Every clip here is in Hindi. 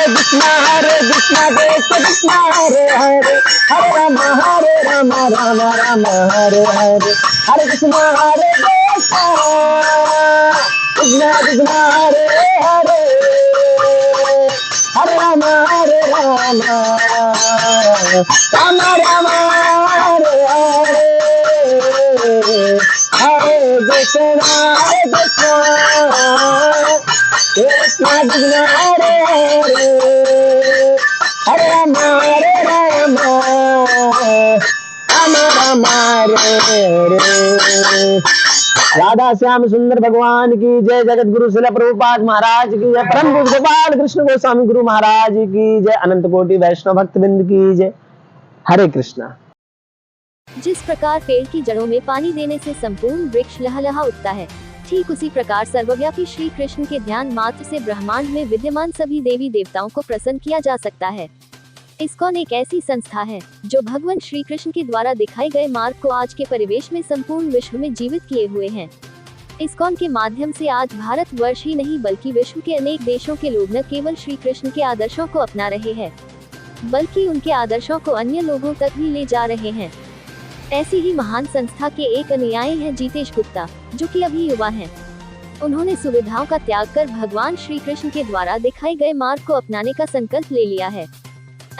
हरे कृष्णा कृष्ण हरे हरे, हरे राम राम राम हरे हरे, हरे कृष्णा कृष्ण कृष्ण हरे हरे, हरे राम राम राम हरे हरे, हरे कृष्ण कृष्ण कृष्ण हरे हरे, हरे राम राम हरे हरे। राधा श्याम सुंदर भगवान की जय, जगत गुरु शिला प्रभुपाद महाराज की जय, परम पूज्य गोपाल कृष्ण गोस्वामी गुरु महाराज की जय, अनंत कोटि वैष्णव भक्तवृंद की जय। हरे कृष्णा। जिस प्रकार पेड़ की जड़ों में पानी देने से संपूर्ण वृक्ष लहलहा उठता है, ठीक उसी प्रकार सर्वव्यापी श्री कृष्ण के ध्यान मात्र से ब्रह्मांड में विद्यमान सभी देवी देवताओं को प्रसन्न किया जा सकता है। इस्कॉन एक ऐसी संस्था है जो भगवान श्री कृष्ण के द्वारा दिखाए गए मार्ग को आज के परिवेश में संपूर्ण विश्व में जीवित किए हुए हैं। इस्कॉन के माध्यम से आज भारत वर्ष ही नहीं बल्कि विश्व के अनेक देशों के लोग न केवल श्री कृष्ण के आदर्शों को अपना रहे हैं, बल्कि उनके आदर्शों को अन्य लोगों तक भी ले जा रहे हैं। ऐसी ही महान संस्था के एक अनुयायी हैं जीतेश गुप्ता, जो कि अभी युवा हैं। उन्होंने सुविधाओं का त्याग कर भगवान श्री कृष्ण के द्वारा दिखाए गए मार्ग को अपनाने का संकल्प ले लिया है।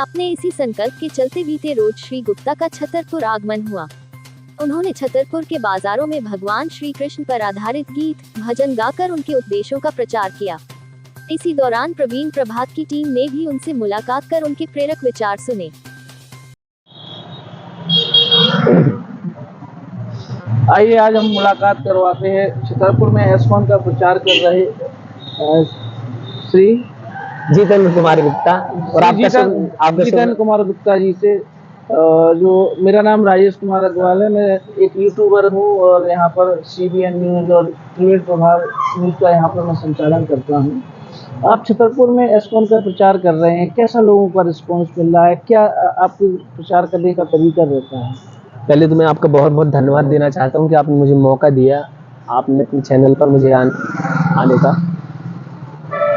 अपने इसी संकल्प के चलते बीते रोज श्री गुप्ता का छतरपुर आगमन हुआ। उन्होंने छतरपुर के बाजारों में भगवान श्री कृष्ण पर आधारित गीत भजन गाकर उनके उपदेशों का प्रचार किया। इसी दौरान प्रवीण प्रभात की टीम ने भी उनसे मुलाकात कर उनके प्रेरक विचार सुने। आइए आज हम मुलाकात करवाते हैं छतरपुर में इस्कॉन का प्रचार कर रहे श्री जितेंद्र कुमार गुप्ता और जितेंद्र कुमार गुप्ता जी से। जो मेरा नाम राजेश कुमार अग्रवाल है, मैं एक यूट्यूबर हूँ और यहाँ पर CBN न्यूज़ और त्रिवेद प्रभाव न्यूज़ का यहाँ पर मैं संचालन करता हूँ। आप छतरपुर में इस्कॉन का प्रचार कर रहे हैं, कैसा लोगों का रिस्पांस मिल रहा है, क्या आपके प्रचार करने का तरीका रहता है? पहले तो मैं आपका बहुत बहुत धन्यवाद देना चाहता हूँ कि आपने मुझे मौका दिया, आपने अपने चैनल पर मुझे आने का,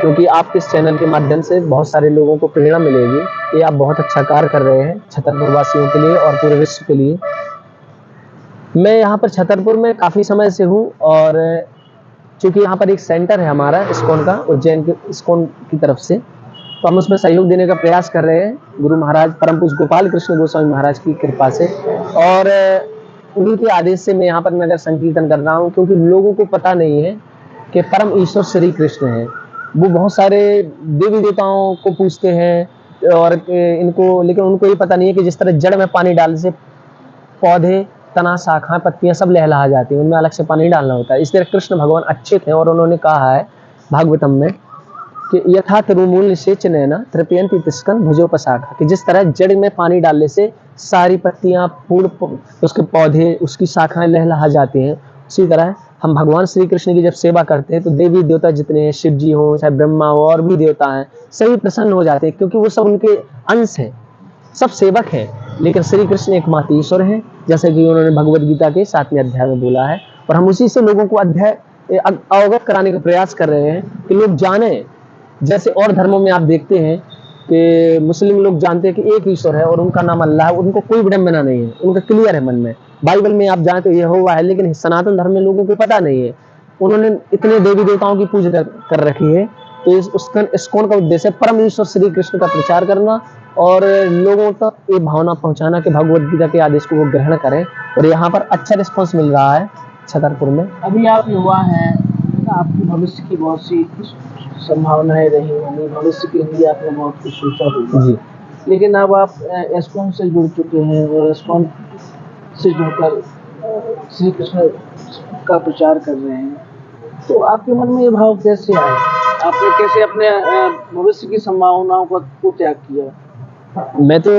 क्योंकि आपके इस चैनल के माध्यम से बहुत सारे लोगों को प्रेरणा मिलेगी। ये आप बहुत अच्छा कार्य कर रहे हैं छतरपुर वासियों के लिए और पूरे विश्व के लिए। मैं यहाँ पर छतरपुर में काफ़ी समय से हूँ और चूँकि यहाँ पर एक सेंटर है हमारा इस्कॉन का, उज्जैन के इस्कॉन की तरफ से, तो हम उसमें सहयोग देने का प्रयास कर रहे हैं गुरु महाराज परम पूज्य गोपाल कृष्ण गोस्वामी महाराज की कृपा से, और उन्हीं के आदेश से मैं यहाँ पर नगर संकीर्तन कर रहा हूँ। क्योंकि लोगों को पता नहीं है कि परम ईश्वर श्री कृष्ण है। वो बहुत सारे देवी देवताओं को पूजते हैं और इनको, लेकिन उनको ये पता नहीं है कि जिस तरह जड़ में पानी डालने से पौधे, तना, शाखाएं, पत्तियां सब लहलहा जाती हैं, उनमें अलग से पानी डालना होता है। इस तरह कृष्ण भगवान अच्छे थे और उन्होंने कहा है भागवतम में कि यथा तरुमूल सेचन तृपयंती तिष्कन भुजोपशाखा, कि जिस तरह जड़ में पानी डालने से सारी पत्तियां, फूल, उसके पौधे, उसकी शाखाएं लहलहा जाती हैं, उसी तरह हम भगवान श्री कृष्ण की जब सेवा करते हैं तो देवी देवता जितने हैं, शिव जी हों चाहे ब्रह्मा हो और भी देवता हैं, सभी प्रसन्न हो जाते हैं, क्योंकि वो सब उनके अंश हैं, सब सेवक हैं। लेकिन श्री कृष्ण एकमात्र ईश्वर हैं, जैसे कि उन्होंने भगवद गीता के 7वें अध्याय में बोला है। और हम उसी से लोगों को अवगत कराने का प्रयास कर रहे हैं कि लोग जाने। जैसे और धर्मों में आप देखते हैं कि मुस्लिम लोग जानते हैं कि एक ईश्वर है और उनका नाम अल्लाह है, उनको कोई विडंबना नहीं है, उनका क्लियर है मन में। बाइबल में आप जाएं तो यहोवा है, लेकिन सनातन धर्म में लोगों को पता नहीं है, उन्होंने इतने देवी देवताओं की पूजा कर रखी है। तो इस्कॉन का उद्देश्य है परम ईश्वर श्री कृष्ण का प्रचार करना और लोगों तक ये भावना पहुंचाना कि भगवद गीता के आदेश को वो ग्रहण करें। और यहाँ पर अच्छा रिस्पॉन्स मिल रहा है छतरपुर में। अभी आप युवा हैं, आपकी भविष्य की बहुत सी संभावनाएं रही होंगी, भविष्य के लिए आपने बहुत कुछ सोचा होगा जी, लेकिन अब आप इस्कॉन से जुड़ चुके हैं और इस्कॉन से जुड़कर श्री कृष्ण का प्रचार कर रहे हैं, तो आपके मन में ये भाव कैसे आया? आपने कैसे अपने भविष्य की संभावनाओं को त्याग किया? मैं तो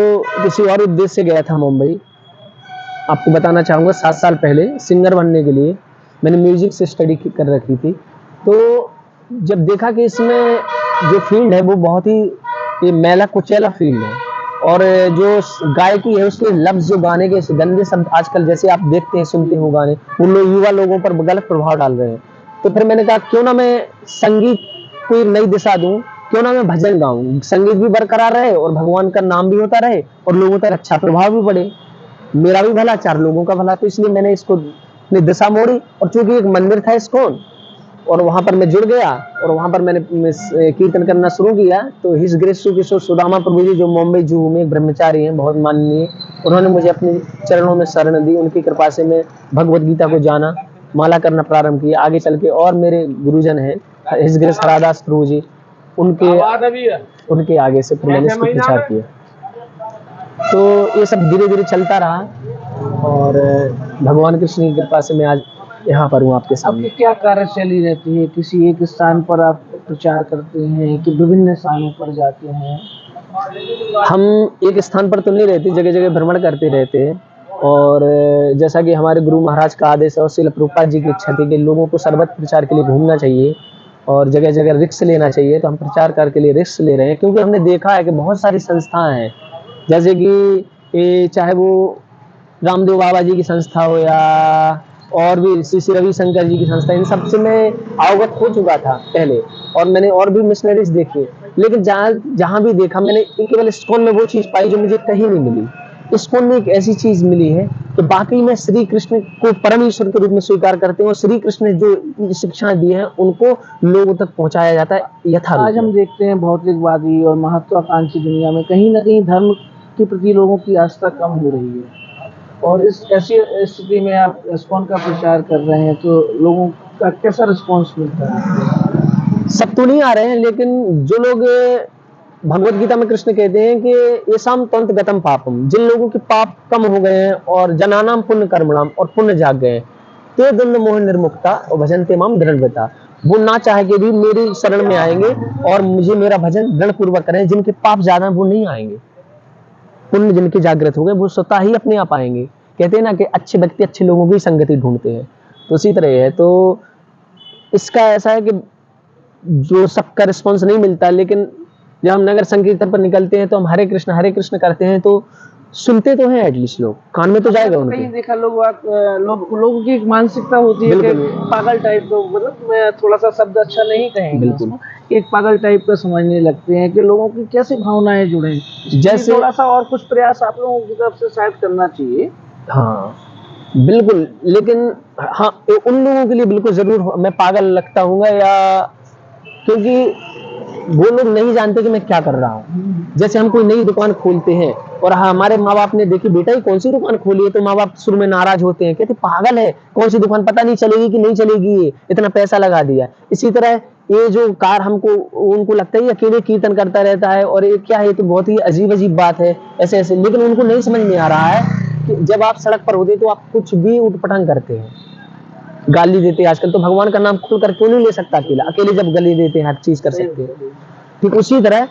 किसी और उद्देश्य से गया था मुंबई। आपको बताना चाहूँगा 7 साल पहले सिंगर बनने के लिए मैंने म्यूजिक से स्टडी कर रखी थी। तो जब देखा कि इसमें जो फील्ड है वो बहुत ही मैला कुचैला फील्ड है, और जो गायकी है उसके लफ्ज़, जो गाने के गंदे शब्द आजकल जैसे आप देखते हैं सुनते हो गाने, वो लोग युवा लोगों पर गलत प्रभाव डाल रहे हैं। तो फिर मैंने कहा क्यों ना मैं संगीत को नई दिशा दूं क्यों ना मैं भजन गाऊं, संगीत भी बरकरार रहे और भगवान का नाम भी होता रहे और लोगों तक अच्छा प्रभाव भी पड़े, मेरा भी भला, 4 लोगों का भला। तो इसलिए मैंने इसको अपनी दिशा मोड़ी, और चूंकि एक मंदिर था इस्कॉन, और वहां पर मैं जुड़ गया और वहां पर मैंने कीर्तन करना शुरू किया। तो हिज ग्रेस किशोर सुदामा प्रभु जी, जो मुंबई जूहू में एक ब्रह्मचारी हैं, बहुत माननीय, उन्होंने मुझे अपने चरणों में शरण दी। उनकी कृपा से मैं भगवत गीता को जाना, माला करना प्रारंभ किया। आगे चल के और मेरे गुरुजन हैं हिज ग्रेस हरादास प्रभु जी, उनके आगे से फिर मैंने इसको प्रचार किया। तो ये सब धीरे धीरे चलता रहा, और भगवान कृष्ण की कृपा से मैं आज यहाँ पर हूँ आपके सामने। आपकी क्या कार्यशैली रहती है? किसी एक स्थान पर आप प्रचार करते हैं कि विभिन्न स्थानों पर जाते हैं? हम एक स्थान पर तो नहीं रहते, जगह जगह भ्रमण करते रहते हैं। और जैसा कि हमारे गुरु महाराज का आदेश है और श्रील प्रभुपाद जी की इच्छा थी कि लोगों को सर्वत्र प्रचार के लिए घूमना चाहिए और जगह जगह रिस्क लेना चाहिए, तो हम प्रचार करके लिए रिस्क ले रहे हैं। क्योंकि हमने देखा है कि बहुत सारी संस्थाएं हैं, जैसे कि चाहे वो रामदेव बाबा जी की संस्था हो या और भी श्री श्री रविशंकर जी की संस्था, इन सब से मैं अवगत हो चुका था पहले, और मैंने और भी मिशनरीज देखे। लेकिन जहाँ भी देखा मैंने केवल इस्कॉन में वो चीज पाई जो मुझे कहीं नहीं मिली। इस्कॉन में एक ऐसी चीज मिली है कि बाकी में श्री कृष्ण को परम ईश्वर के रूप में स्वीकार करते हैं, और श्री कृष्ण ने जो शिक्षाएं दी हैं उनको लोगों तक पहुंचाया जाता है यथारूप। आज हम देखते हैं भौतिकवादी और महत्वाकांक्षी दुनिया में कहीं ना कहीं धर्म के प्रति लोगों की आस्था कम हो रही है, और इस ऐसी स्थिति में आप इस्कॉन का प्रचार कर रहे हैं, तो लोगों का कैसा रिस्पॉन्स मिलता है? सब तो नहीं आ रहे हैं, लेकिन जो लोग, भगवत गीता में कृष्ण कहते हैं कि ये शाम तंत गतम पापम, जिन लोगों के पाप कम हो गए हैं और जनानाम पुण्य कर्मणाम, और पुण्य जाग गए, ते द्वंद मोह निर्मुक्ता और भजनते माम दृढ़व्रता, वो ना चाह के भी मेरी शरण में आएंगे और मुझे मेरा भजन दृढ़ पूर्वक करें। जिनके पाप ज्यादा हैं वो नहीं आएंगे, पुण्य जिनके जागृत हो गए वो स्वतः ही अपने आप आएंगे। कहते हैं ना कि अच्छे व्यक्ति अच्छे लोगों की संगति ढूंढते हैं, तो उसी तरह है। तो इसका ऐसा है कि जो सबका रिस्पॉन्स नहीं मिलता, लेकिन जब हम नगर संकीर्तन पर निकलते हैं तो हम हरे कृष्ण करते हैं, तो सुनते तो हैं, एटलीस्ट लोग कान में तो जाएगा उनके। कहीं देखा लोगों की एक मानसिकता होती है कि पागल टाइप को, मतलब मैं थोड़ा सा शब्द अच्छा नहीं कहेंगे, एक पागल टाइप का समझने लगते हैं कि लोगों की कैसे भावनाएं जुड़े। जैसे थोड़ा सा और कुछ प्रयास आप लोगों की तरफ से शायद करना चाहिए। हाँ बिल्कुल, लेकिन हाँ उन लोगों के लिए बिल्कुल जरूर मैं पागल लगता हूँ, या क्योंकि वो लोग नहीं जानते कि मैं क्या कर रहा हूँ। जैसे हम कोई नई दुकान खोलते हैं और हमारे माँ बाप ने देखी बेटा ये कौन सी दुकान खोली है, तो माँ बाप शुरू में नाराज होते हैं, कहते पागल है, कौन सी दुकान, पता नहीं चलेगी कि नहीं चलेगी, ये इतना पैसा लगा दिया। इसी तरह ये जो कार हमको, उनको लगता है ये अकेले कीर्तन करता रहता है और ये क्या है, तो बहुत ही अजीब अजीब बात है ऐसे ऐसे। लेकिन उनको नहीं समझ में आ रहा है कि जब आप सड़क पर होते तो आप कुछ भी उठपटांग करते हैं, गाली देते हैं। आजकल तो भगवान का नाम खुल कर क्यों नहीं ले सकता अकेला, अकेले जब गाली देते हैं हर चीज कर सकते हैं। ठीक उसी तरह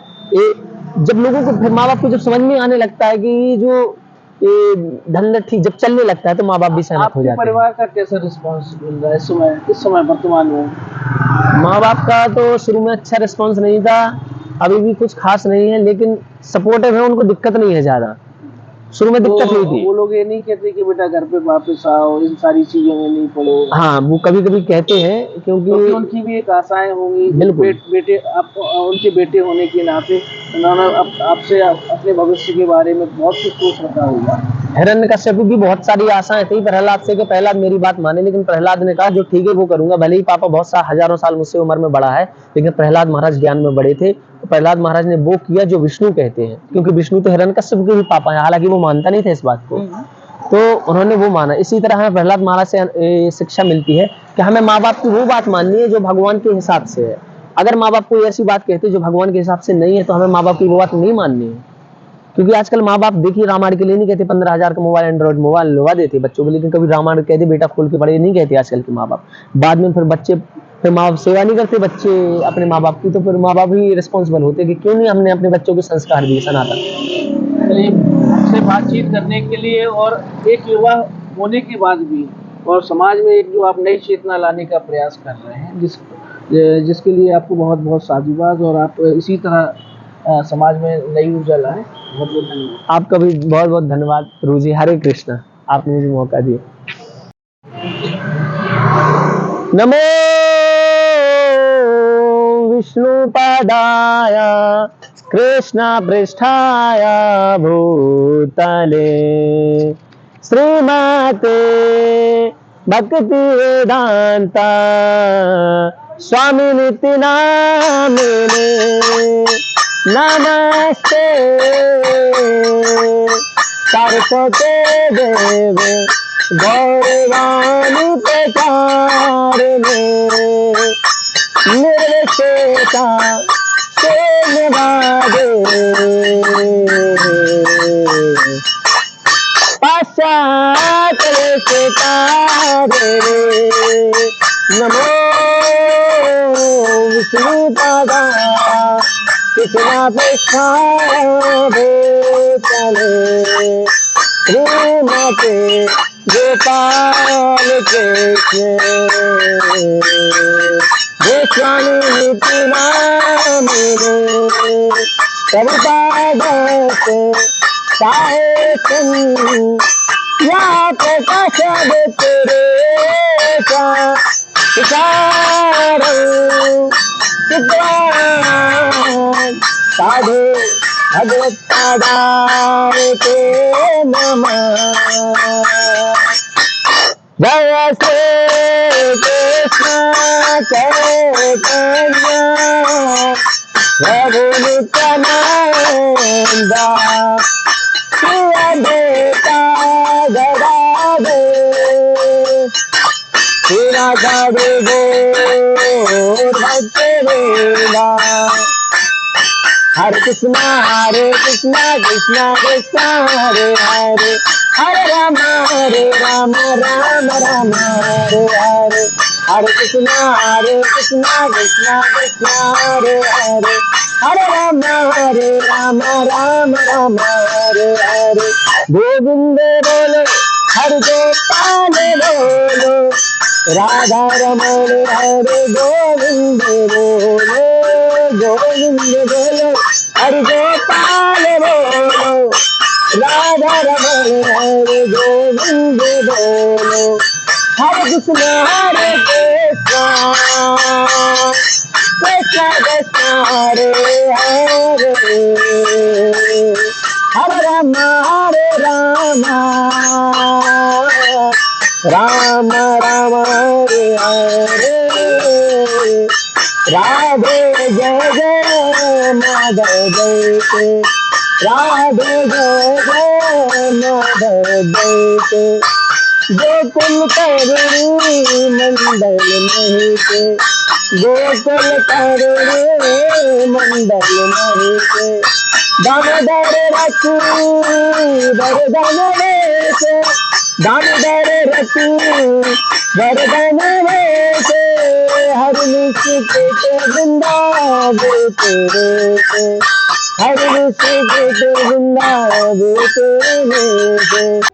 जब लोगों को, फिर माँ बाप को जब समझ में आने लगता है कि ये जो ये धंधा ठीक जब चलने लगता है, तो माँ बाप भी सहमत हो जाते हैं। परिवार का कैसा रिस्पॉन्स मिल रहा है इस समय वर्तमान में? माँ बाप का तो शुरू में अच्छा रिस्पॉन्स नहीं था, अभी भी कुछ खास नहीं है, लेकिन सपोर्टिव है, उनको दिक्कत नहीं है ज्यादा। शुरू में दिक्कत हुई थी, वो लोग ये नहीं कहते कि बेटा घर पे वापस आओ, इन सारी चीजों में नहीं पड़ो। हाँ वो कभी कभी कहते हैं, क्योंकि उनकी भी एक आशाएं होंगी। बिल्कुल बेटे आप उनके बेटे होने के नाते उन्होंने आपसे अपने भविष्य के बारे में बहुत कुछ सोच रखा होगा। हिरण्यकश्यप की भी बहुत सारी आशाएं थी प्रहलाद से कि प्रहलाद मेरी बात माने, लेकिन प्रहलाद ने कहा जो ठीक है वो करूंगा, भले ही पापा बहुत हजारों साल मुझसे उम्र में बड़ा है, लेकिन प्रहलाद महाराज ज्ञान में बड़े थे। तो प्रहलाद महाराज ने वो किया जो विष्णु कहते हैं, क्योंकि विष्णु तो हिरण्यकश्यप के भी पापा है, हालांकि वो मानता नहीं था इस बात को, तो उन्होंने वो माना। इसी तरह हमें प्रहलाद महाराज से शिक्षा मिलती है कि हमें माँ बाप की वो बात माननी है जो भगवान के हिसाब से है। अगर माँ बाप कोई ऐसी बात कहते जो भगवान के हिसाब से नहीं है, तो हमें माँ बाप की वो बात नहीं माननी है। क्योंकि आजकल माँ बाप देखिए रामायण के लिए नहीं कहते 15,000 का मोबाइल, एंड्रॉइड मोबाइल लगा देते बच्चों को, लेकिन कभी रामायण कहते बेटा खोल के पढ़े नहीं कहते आजकल के माँ बाप। बाद में फिर बच्चे, फिर माँ बाप सेवा नहीं करते बच्चे अपने माँ बाप की, तो फिर माँ बाप ही रिस्पॉन्सिबल होते कि क्यों नहीं हमने अपने बच्चों को संस्कार दिए सनातन। से बातचीत करने के लिए और एक युवा होने के बाद भी, और समाज में एक जो आप नई चेतना लाने का प्रयास कर रहे हैं, जिसके लिए आपको बहुत बहुत साधुवाद, और आप इसी तरह समाज में नई ऊर्जा लाएं। बहुत बहुत धन्यवाद। आपका भी बहुत बहुत धन्यवाद प्रभु जी। हरे कृष्णा, आपने मुझे मौका दिया। नमो विष्णुपदाय कृष्णपृष्ठाय भूतले श्रीमते भक्तिवेदांता स्वामिनिति नामिने नमस्ते सरस्वते देवे गौरवाणी प्रचारिणे निर्विशेषा शून्यवादे पाश्चात्य नमो विष्णुपदाय कृष्णपृष्ठाय भूतले श्रीमते गोपाल कृष्ण गोस्वामी नामिने प्रभुपादस्य साहेतन या प्रकाश तेरेचा विचारं चित्रान् साधु भगवत्पादाय ते नमः जय श्री कृष्ण चैतन्य प्रभु नित्यानंद श्री अद्वैता गदाधर श्रीनाथादि गौर भक्तवृंदा हरे कृष्णा कृष्ण कृष्ण हरे हरे हरे राम राम राम हरे हरे हरे कृष्णा कृष्ण कृष्ण हरे हरे हरे राम राम हरे हरे गोविंद बोलो हरे गोपाल बोलो राधा रमण हरे गोविंद बोलो गोविंद बोलो हरे गोपाल बोलो राधा रमण हरे गोविंद बोलो हरे कृष्ण कृष्ण कृष्ण हरे हरे हरे राम राम राम हरे हरे राधे जय जय माधव जय राधे जय जय माधव जय गोकुल करुणी मंडल महके गोकुल करुणी मंडल महके दामोदर रति वरदान वेसे दामोदर रति वरदान वेसे हर निश्चित वृंदावे तेरे हर निश्चित वृंदावे तेरे